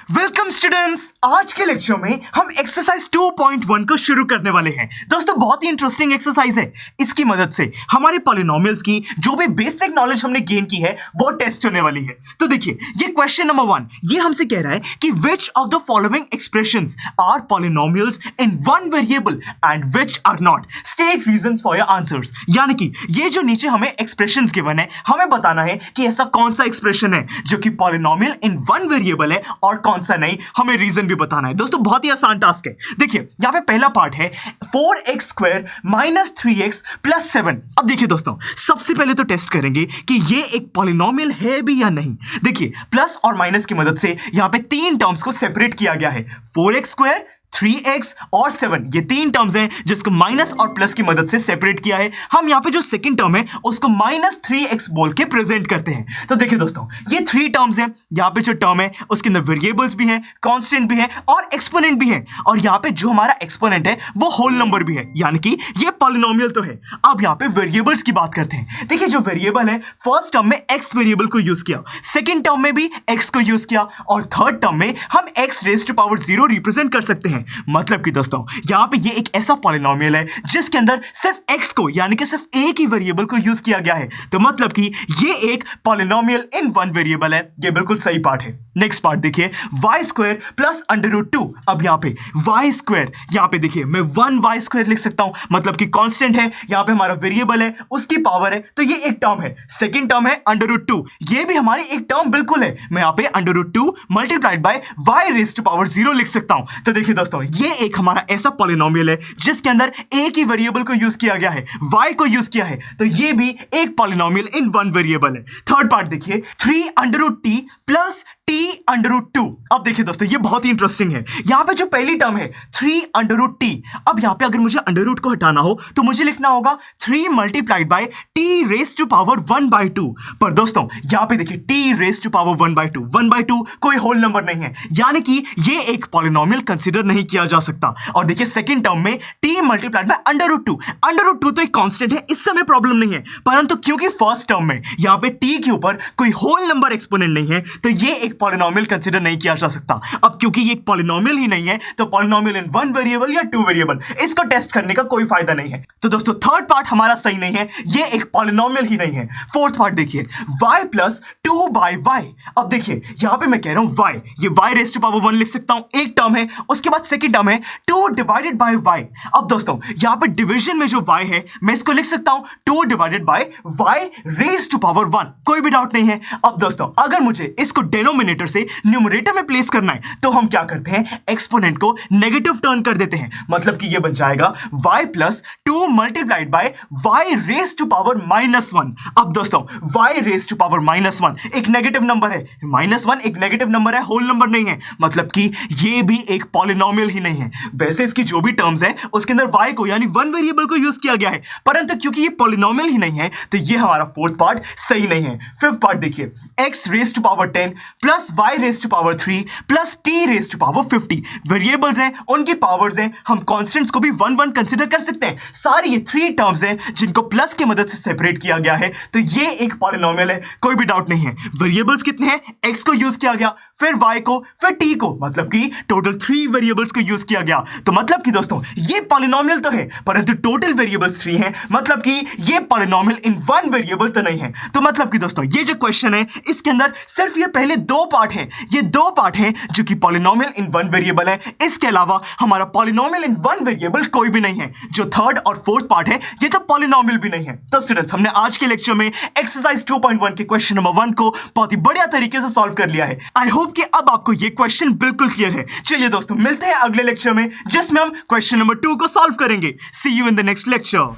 Welcome students. आज के lecture में हम एक्सरसाइज 2.1 को शुरू करने वाले हैं। दोस्तों बहुत ही इंटरेस्टिंग एक्सरसाइज है। इसकी मदद से हमारे पॉलिनोमियल्स की जो भी बेसिक नॉलेज हमने गेन की है वो टेस्ट होने वाली है। तो देखिए ये क्वेश्चन नंबर 1 ये हमसे कह रहा है कि which of the following expressions are polynomials in one variable and which are not, state reasons for your answers. यानी कि ये जो नीचे हमें एक्सप्रेशंस गिवन है हमें बताना है कि ऐसा कौन सा एक्सप्रेशन है जो कि पॉलिनोमियल इन वन वेरिएबल है और कौन सा नहीं, हमें रीजन भी बताना है। दोस्तों बहुत ही आसान टास्क है। देखिए यहां पे पहला पार्ट है 4x² माइनस 3x प्लस 7। अब देखिए दोस्तों सबसे पहले तो टेस्ट करेंगे कि ये एक पॉलिनोमियल है भी या नहीं। देखिए प्लस और माइनस की मदद से यहां पे तीन टर्म्स को सेपरेट किया गया है, 4x², 3x और 7। ये तीन टर्म्स हैं जिसको माइनस और प्लस की मदद से सेपरेट किया है। हम यहां पे जो सेकंड टर्म है उसको माइनस 3x बोल के प्रेजेंट करते हैं। तो देखिए दोस्तों ये थ्री टर्म्स हैं। यहां पे जो टर्म है उसके अंदर वेरिएबल्स भी हैं, कांस्टेंट भी है और एक्सपोनेंट भी है। और यहां पे जो हमारा एक्सपोनेंट है वो होल नंबर भी है, यानी कि ये पॉलिनोमियल तो है। अब यहां पे वेरिएबल्स की बात करते हैं। देखिए जो वेरिएबल है फर्स्ट टर्म में x वेरिएबल को यूज किया, सेकंड टर्म में भी x को यूज किया और थर्ड टर्म में हम x raise to power 0 represent कर सकते हैं। मतलब कि दोस्तों यहां पे ये एक ऐसा पॉलिनोमियल है जिसके अंदर सिर्फ x को यानी कि सिर्फ एक ही वेरिएबल को यूज किया गया है। तो मतलब कि ये एक पॉलिनोमियल इन वन वेरिएबल है। ये बिल्कुल सही पार्ट है। नेक्स्ट पार्ट देखिए y² प्लस √2। अब यहां पे y², यहां पे देखिए मैं 1y² लिख सकता हूं, मतलब कि कांस्टेंट है, यहां पे हमारा वेरिएबल है उसकी पावर है, तो ये एक टर्म है। सेकंड टर्म है √2, ये भी हमारी एक टर्म बिल्कुल है। मैं यहां पे √2 multiplied by y raise to power 0 लिख सकता हूं। तो देखिए दोस्तों ये एक हमारा ऐसा पॉलिनोमियल है जिसके अंदर एक ही वेरिएबल को यूज किया गया है, y को यूज किया है, तो ये भी एक पॉलिनोमियल इन वन वेरिएबल है। थर्ड पार्ट देखिए 3√t प्लस t√2। अब देखिए दोस्तों ये बहुत ही इंटरेस्टिंग है। यहां पे जो पहली टर्म है 3√t, अब यहां पे अगर मुझे अंडर को हटाना हो तो मुझे लिखना होगा 3 multiplied by t raise to power 1/2। पर दोस्तों यहां पे देखिए t रेज़ टू पावर 1/2, 1/2 कोई होल नंबर नहीं है, यानी कि ये एक पॉलिनोमियल कंसीडर नहीं किया जा सकता। और देखिए सेकंड टर्म में t मल्टीप्लाइड बाय √2 तो एक कांस्टेंट है, इससे हमें प्रॉब्लम नहीं है। परंतु क्योंकि फर्स्ट टर्म में यहां पे t के ऊपर कोई होल नंबर एक्सपोनेंट नहीं है तो ये एक पॉलिनोमियल कंसीडर नहीं किया जा सकता। अब क्योंकि ये एक पॉलिनोमियल ही नहीं है तो पॉलिनोमियल इन वन वेरिएबल या टू वेरिएबल इसको टेस्ट करने का कोई फायदा नहीं है। तो दोस्तों थर्ड पार्ट हमारा सही नहीं है, ये एक पॉलिनोमियल ही नहीं है। फोर्थ पार्ट देखिए y प्लस 2/y। अब देखिए यहां पे मैं कह रहा हूं y, ये y रेज़ टू पावर 1 लिख सकता हूं, एक टर्म है। उसके बाद सेकंड टर्म है 2 डिवाइडेड बाय y। अब दोस्तों यहां पे डिवीजन में जो y है मैं इसको लिख सकता हूं 2 divided by y raise to power 1, कोई भी डाउट नहीं है। अब दोस्तों अगर मुझे इसको डिनोमिनेटर से न्यूमरेटर में प्लेस करना है तो हम क्या करते हैं, एक्सपोनेंट को नेगेटिव टर्न कर देते हैं। मतलब कि ये बन जाएगा y plus 2 multiplied by y raise to power -1। अब दोस्तों y रेज़ टू पावर -1 एक नेगेटिव नंबर है, -1 एक नेगेटिव नंबर है, होल नंबर नहीं है। मतलब कि ये भी एक पॉलिनोमियल ही नहीं है। वैसे इसकी जो भी टर्म्स है उसके अंदर y को यानी वन वेरिएबल को यूज किया गया है, परंतु क्योंकि ये पॉलिनोमियल ही नहीं है तो ये हमारा फोर्थ पार्ट सही नहीं है। फिफ्थ पार्ट देखिए x raise to power 10 plus y raise to power 3 plus t raise to power 50। Variables हैं, उनकी पावर्स हैं, हम कांस्टेंट्स को भी 1 कंसीडर कर सकते हैं। सारी ये थ्री टर्म्स हैं जिनको प्लस की मदद से सेपरेट किया गया है, तो ये एक पॉलिनोमियल है, कोई भी डाउट नहीं है। वेरिएबल्स कितने हैं, x को यूज किया गया, फिर y को, फिर t को, मतलब कि टोटल 3 वेरिएबल्स को यूज किया गया। तो मतलब कि दोस्तों ये पॉलिनोमियल तो है परंतु टोटल वेरिएबल्स 3 हैं, मतलब कि ये पॉलिनोमियल इन वन वेरिएबल तो नहीं है। तो मतलब कि दोस्तों ये जो क्वेश्चन है इसके अंदर सिर्फ ये पहले दो पार्ट हैं, ये दो पार्ट हैं जो कि पॉलिनोमियल इन वन वेरिएबल है। इसके अलावा हमारा पॉलिनोमियल इन वन वेरिएबल कोई भी नहीं है। जो थर्ड और फोर्थ पार्ट है ये तो पॉलिनोमियल भी नहीं है। तो स्टूडेंट्स हमने आज के लेक्चर में एक्सरसाइज 2.1 के क्वेश्चन नंबर 1 को बहुत ही बढ़िया तरीके से सॉल्व कर लिया है। आई होप कि अब आपको ये क्वेश्चन बिल्कुल क्लियर है। चलिए दोस्तों मिलते हैं अगले लेक्चर में जिसमें हम क्वेश्चन नंबर 2 को सॉल्व करेंगे। See you in the next lecture.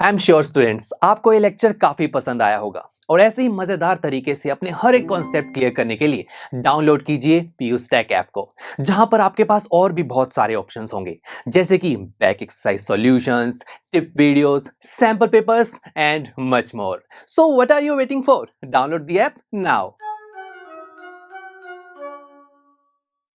I am sure students आपको ये लेक्चर काफी पसंद आया होगा और ऐसे ही मजेदार तरीके से अपने हर एक कॉन्सेप्ट क्लियर करने के लिए डाउनलोड कीजिए पीयू स्टैक ऐप को, जहां पर आपके पास और भी बहुत सारे ऑप्शंस होंगे जैसे कि back exercise solutions, tip videos, sample papers and much more. So what are you waiting for? Download the app now.